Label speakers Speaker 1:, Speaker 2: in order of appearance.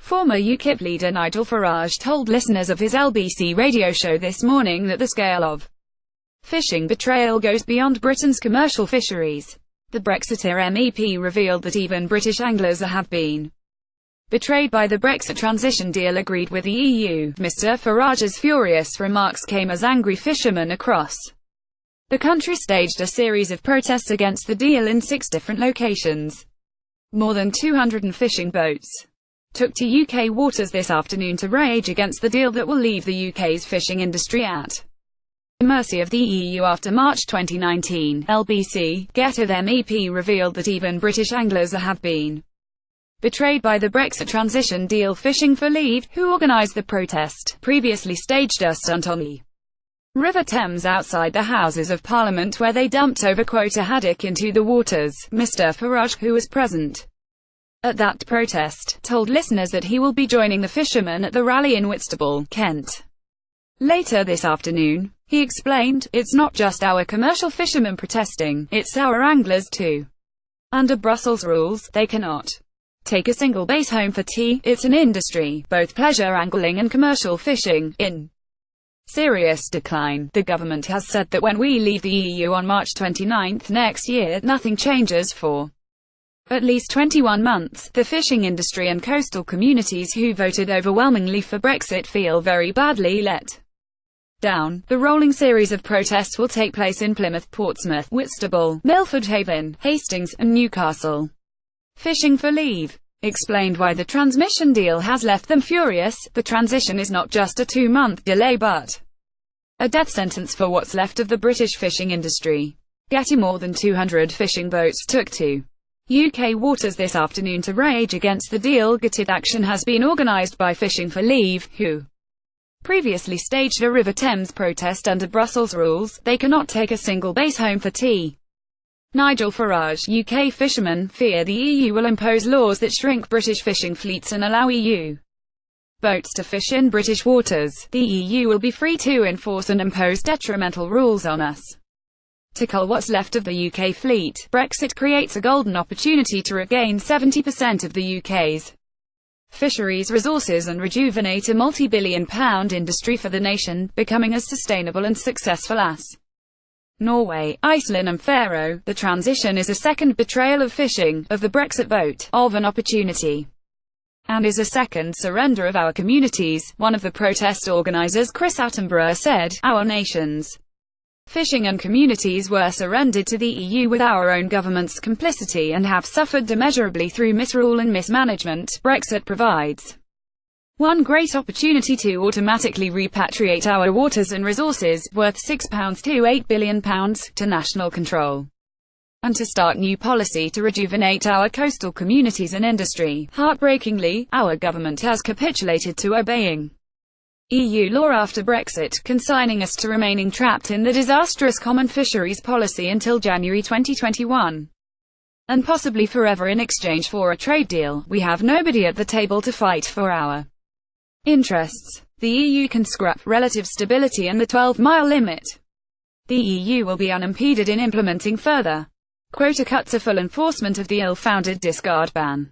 Speaker 1: Former Ukip leader Nigel Farage told listeners of his LBC radio show this morning that the scale of fishing betrayal goes beyond Britain's commercial fisheries. The Brexiteer MEP revealed that even British anglers have been betrayed by the Brexit transition deal agreed with the EU. Mr Farage's furious remarks came as angry fishermen across the country staged a series of protests against the deal in 6 different locations. More than 200 fishing boats took to UK waters this afternoon to rage against the deal that will leave the UK's fishing industry at the mercy of the EU after March 2019. LBC GETTYThe MEP revealed that even British anglers have been betrayed by the Brexit transition deal. Fishing for Leave, who organised the protest, previously staged a stunt on the River Thames outside the Houses of Parliament where they dumped over-quota haddock into the waters. Mr Farage, who was present at that protest, told listeners that he will be joining the fishermen at the rally in Whitstable, Kent, later this afternoon. He explained, "It's not just our commercial fishermen protesting, it's our anglers too. Under Brussels rules, they cannot take a single base home for tea. It's an industry, both pleasure angling and commercial fishing, in serious decline. The government has said that when we leave the EU on March 29 next year, nothing changes for at least 21 months. The fishing industry and coastal communities who voted overwhelmingly for Brexit feel very badly let down." The rolling series of protests will take place in Plymouth, Portsmouth, Whitstable, Milford Haven, Hastings, and Newcastle. Fishing for Leave explained why the transmission deal has left them furious. The transition is not just a 2-month delay but a death sentence for what's left of the British fishing industry. More than 200 fishing boats took to UK waters this afternoon to rage against the deal. GETTYThe action has been organised by Fishing for Leave, who previously staged a River Thames protest. Under Brussels rules, they cannot take a single base home for tea. Nigel Farage, UK fishermen fear the EU will impose laws that shrink British fishing fleets and allow EU boats to fish in British waters. The EU will be free to enforce and impose detrimental rules on us to cull what's left of the UK fleet. Brexit creates a golden opportunity to regain 70% of the UK's fisheries resources and rejuvenate a multi-billion-pound industry for the nation, becoming as sustainable and successful as Norway, Iceland and Faroe. The transition is a second betrayal of fishing, of the Brexit vote, of an opportunity, and is a second surrender of our communities. One of the protest organisers, Chris Attenborough, said, "Our nation's fishing and communities were surrendered to the EU with our own government's complicity and have suffered immeasurably through misrule and mismanagement. Brexit provides one great opportunity to automatically repatriate our waters and resources, worth £6 to £8 billion, to national control, and to start new policy to rejuvenate our coastal communities and industry. Heartbreakingly, our government has capitulated to obeying EU law after Brexit, consigning us to remaining trapped in the disastrous common fisheries policy until January 2021. And possibly forever in exchange for a trade deal. We have nobody at the table to fight for our interests. The EU can scrap relative stability and the 12-mile limit. The EU will be unimpeded in implementing further quota cuts or full enforcement of the ill-founded discard ban.